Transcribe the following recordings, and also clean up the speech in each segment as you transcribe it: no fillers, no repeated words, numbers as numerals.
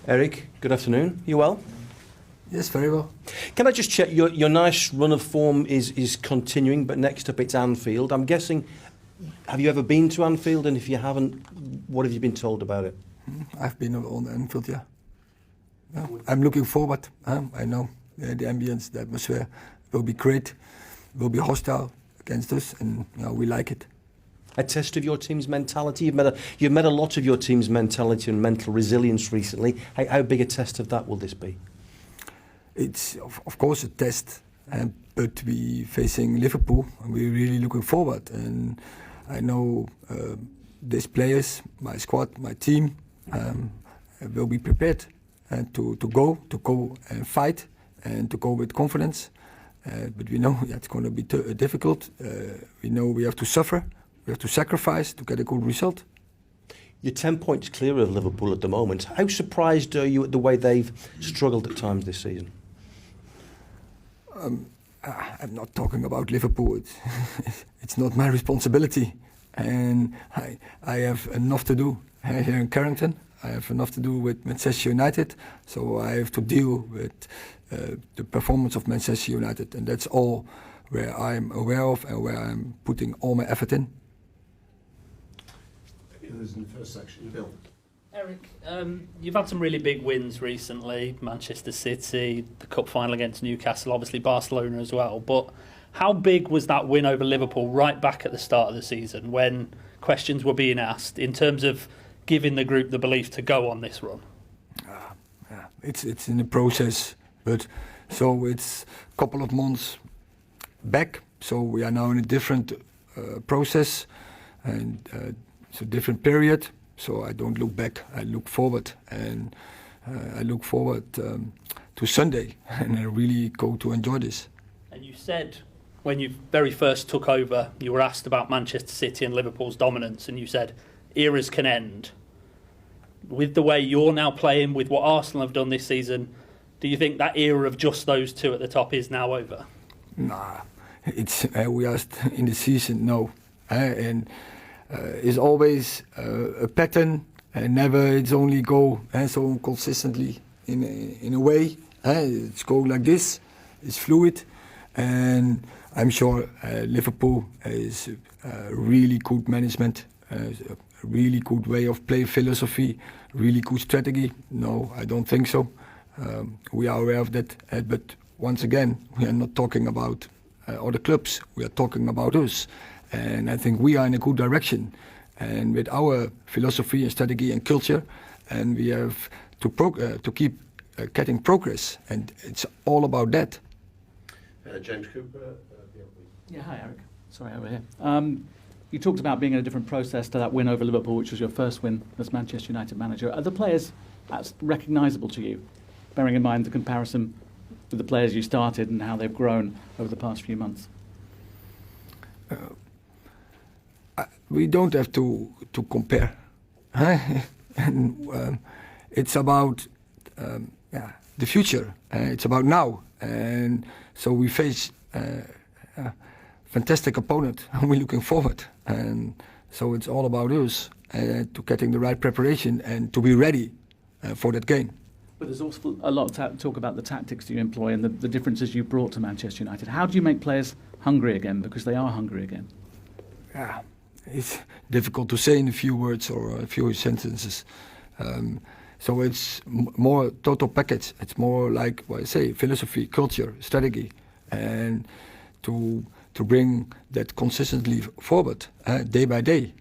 Erik, good afternoon. You well? Yes, very well. Can I just check, your nice run of form is continuing, but next up it's Anfield. I'm guessing, have you ever been to Anfield? And if you haven't, what have you been told about it? I've been on Anfield, yeah. I'm looking forward. I know the ambience, the atmosphere will be great, will be hostile against us, and we like it. A test of your team's mentality. You've met a lot of your team's mentality and mental resilience recently. How big a test of that will this be? It's of course a test, but we facing Liverpool, and we're really looking forward. And I know these players, my squad, my team, will be prepared to go and fight and to go with confidence. But we know it's going to be difficult. We know we have to suffer. We have to sacrifice to get a good result. You're 10 points clear of Liverpool at the moment. How surprised are you at the way they've struggled at times this season? I'm not talking about Liverpool. It's not my responsibility. And I have enough to do here in Carrington. I have enough to do with Manchester United. So I have to deal with the performance of Manchester United. And that's all where I'm aware of and where I'm putting all my effort in. In the first section, Bill. Erik, you've had some really big wins recently. Manchester City, the cup final against Newcastle, obviously Barcelona as well. But how big was that win over Liverpool right back at the start of the season when questions were being asked in terms of giving the group the belief to go on this run? It's in the process, but so it's a couple of months back. So we are now in a different process, and it's a different period. So I don't look back, I look forward, and I look forward to Sunday, and I really go to enjoy this. And you said when you very first took over, you were asked about Manchester City and Liverpool's dominance, and you said eras can end. With the way you're now playing, with what Arsenal have done this season, do you think that era of just those two at the top is now over? Nah, it's we are in the season, no, and it's always a pattern, and never it's only go so consistently in a way. It's go like this, it's fluid, and I'm sure Liverpool is really good management, a really good way of play philosophy, really good strategy. No, I don't think so. We are aware of that, but once again, we are not talking about other clubs. We are talking about us, and I think we are in a good direction. And with our philosophy and strategy and culture, and we have to keep getting progress, and it's all about that. James Cooper. Yeah, hi Erik. Sorry, over here. You talked about being in a different process to that win over Liverpool, which was your first win as Manchester United manager. Are the players recognisable to you, bearing in mind the comparison with the players you started and how they've grown over the past few months? We don't have to compare. And, it's about the future. It's about now. And so we face a fantastic opponent, and we're looking forward. And so it's all about us to getting the right preparation and to be ready for that game. But there's also a lot of talk about the tactics you employ and the differences you brought to Manchester United. How do you make players hungry again, because they are hungry again? Yeah, it's difficult to say in a few words or a few sentences. So it's more total package. It's more like what I say, philosophy, culture, strategy, and to bring that consistently forward day by day.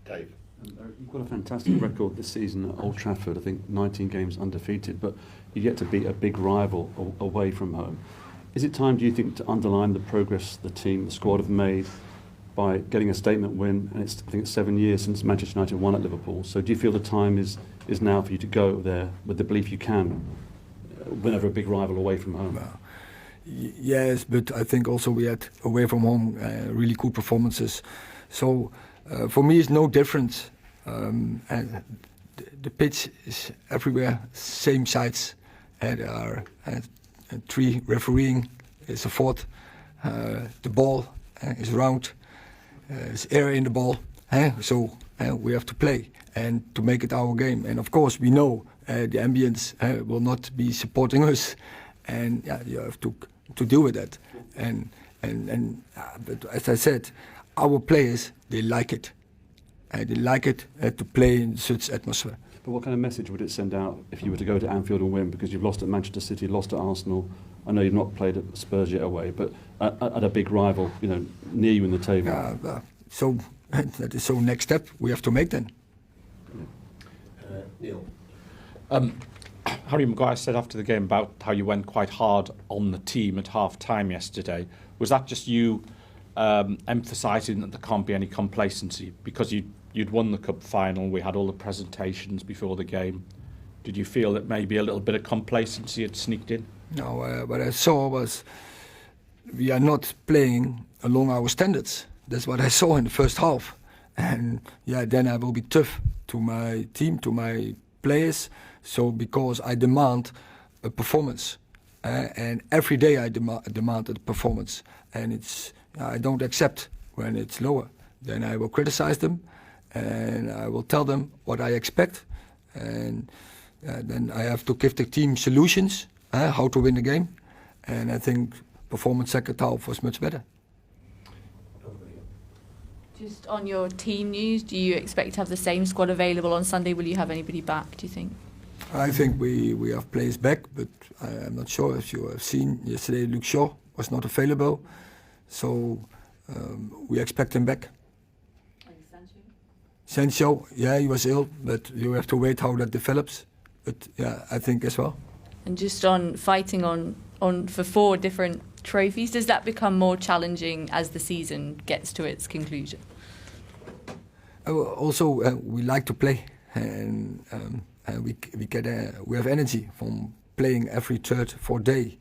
Dave. You've got a fantastic record this season at Old Trafford. I think 19 games undefeated, but you get to beat a big rival away from home. Is it time, do you think, to underline the progress the team, the squad have made by getting a statement win? And I think it's 7 years since Manchester United won at Liverpool. So do you feel the time is now for you to go there with the belief you can win over a big rival away from home? Yes, but I think also we had away from home really good performances. So for me, it's no difference. And the pitch is everywhere, same sides. There are 3 refereeing. It's a 4th. The ball is round. There's air in the ball. So we have to play and to make it our game. And of course, we know the ambience will not be supporting us, and you have to deal with that. But as I said, our players, they like it. They like it to play in such atmosphere. But what kind of message would it send out if you were to go to Anfield and win? Because you've lost at Manchester City, lost at Arsenal. I know you've not played at Spurs yet away, but at a big rival, near you in the table. So that is next step we have to make then. Neil. Harry Maguire said after the game about how you went quite hard on the team at half-time yesterday. Was that just you emphasising that there can't be any complacency? Because you'd won the cup final, we had all the presentations before the game. Did you feel that maybe a little bit of complacency had sneaked in? No, what I saw was we are not playing along our standards. That's what I saw in the first half. And then I will be tough to my team, to my players. So because I demand a performance, and every day I demand a performance, and I don't accept when it's lower. Then I will criticize them, and I will tell them what I expect, and then I have to give the team solutions how to win the game. And I think performance second half was much better. Just on your team news, do you expect to have the same squad available on Sunday? Will you have anybody back, do you think? I think we have players back, but I'm not sure if you have seen yesterday Luke Shaw was not available, so we expect him back. Sancho, he was ill, but you have to wait how that develops. But I think as well. And just on fighting on for 4 different trophies, does that become more challenging as the season gets to its conclusion? Also, we like to play, and we have energy from playing every third, 4th day,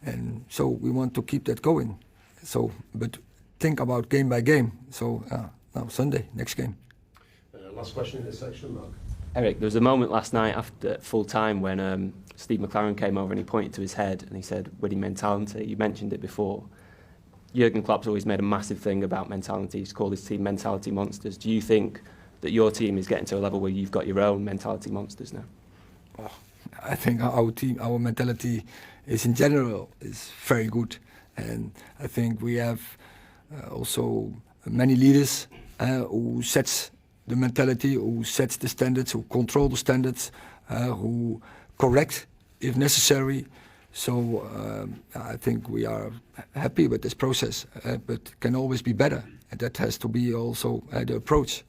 and so we want to keep that going. So, but think about game by game. So now Sunday, next game. Last question in this section, Mark. Erik, there was a moment last night after full time when Steve McLaren came over and he pointed to his head and he said, winning mentality. You mentioned it before. Jurgen Klopp's always made a massive thing about mentality. He's called his team mentality monsters. Do you think that your team is getting to a level where you've got your own mentality monsters now? I think our team, our mentality is in general is very good. And I think we have also many leaders who sets the mentality, who sets the standards, who control the standards, who correct if necessary. So I think we are happy with this process, but can always be better. And that has to be also the approach.